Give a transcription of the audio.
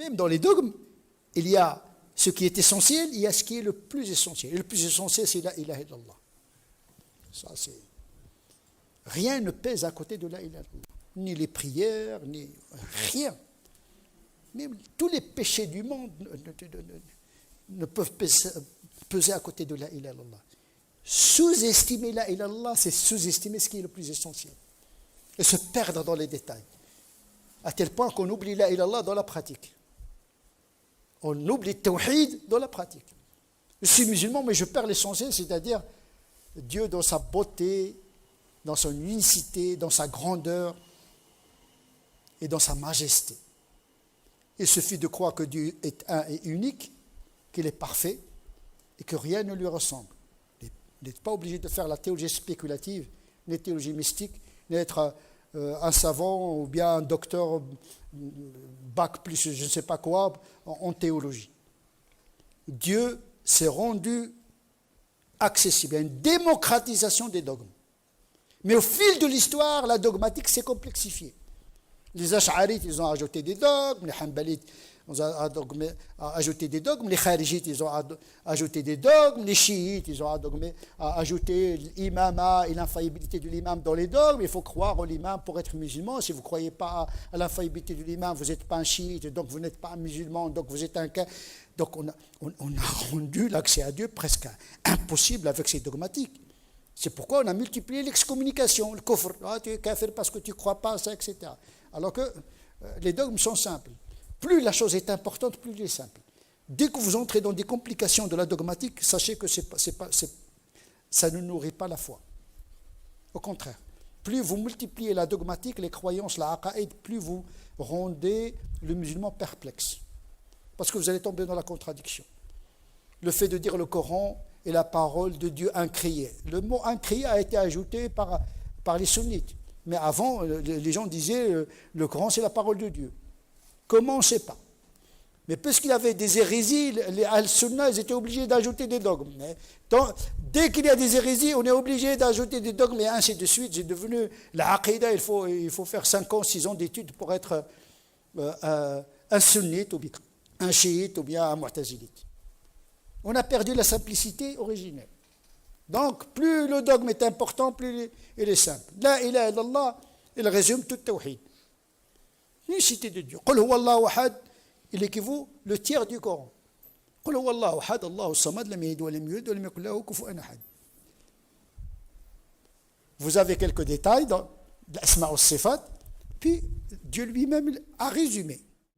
Même dans les dogmes, il y a ce qui est essentiel, il y a ce qui est le plus essentiel. Et le plus essentiel, c'est la ilaha illallah. Ça, c'est... Rien ne pèse à côté de la ilaha illallah. Ni les prières, ni rien. Même tous les péchés du monde ne peuvent peser à côté de la ilaha illallah. Sous-estimer la ilaha illallah, c'est sous-estimer ce qui est le plus essentiel. Et se perdre dans les détails. À tel point qu'on oublie la ilaha illallah dans la pratique. On oublie le tawhid dans la pratique. Je suis musulman, mais je perds l'essentiel, c'est-à-dire Dieu dans sa beauté, dans son unicité, dans sa grandeur et dans sa majesté. Il suffit de croire que Dieu est un et unique, qu'il est parfait et que rien ne lui ressemble. Vous n'êtes pas obligé de faire la théologie spéculative, ni la théologie mystique, ni d'être un savant ou bien un docteur bac plus je ne sais pas quoi en théologie. Dieu s'est rendu accessible, il y a une démocratisation des dogmes. Mais au fil de l'histoire, la dogmatique s'est complexifiée. Les Ash'arites, ils ont ajouté des dogmes, les Hanbalites, ils ont ajouté des dogmes, les Kharijites, ils ont ajouté des dogmes, les Chiites, ils ont ajouté l'imama et l'infaillibilité de l'imam dans les dogmes. Il faut croire au l'imam pour être musulman. Si vous ne croyez pas à l'infaillibilité de l'imam, vous n'êtes pas un chiite, donc vous n'êtes pas un musulman, donc vous êtes un... Donc on a rendu l'accès à Dieu presque impossible avec ces dogmatiques. C'est pourquoi on a multiplié l'excommunication, le kufr. Ah, tu es kafir parce que tu ne crois pas à ça, etc. Alors que les dogmes sont simples. Plus la chose est importante, plus elle est simple. Dès que vous entrez dans des complications de la dogmatique, sachez que ça ne nourrit pas la foi. Au contraire, plus vous multipliez la dogmatique, les croyances, la aqaïd, plus vous rendez le musulman perplexe. Parce que vous allez tomber dans la contradiction. Le fait de dire le Coran est la parole de Dieu incriée. Le mot incrié a été ajouté par les sunnites. Mais avant, les gens disaient le Coran c'est la parole de Dieu. Comment, on ne sait pas. Mais puisqu'il y avait des hérésies, les al-sunnah, ils étaient obligés d'ajouter des dogmes. Dès qu'il y a des hérésies, on est obligé d'ajouter des dogmes, et ainsi de suite. C'est devenu la aqidah, il faut faire 5 ans, 6 ans d'études pour être un sunnite, ou bien un chiite, ou bien un mu'tazilite. On a perdu la simplicité originelle. Donc, plus le dogme est important, plus il est simple. La ilaha illallah, il résume tout le tawhid. L'unicité de Dieu. Qul huwa Allahu ahad, il équivaut le tiers du Coran. Qul huwa Allahu ahad, Allahu samad, lam yalid wa lam yulad wa lam yakul lahu kufuwan ahad. Vous avez quelques détails dans l'asma' wa sifat, puis Dieu lui-même a résumé.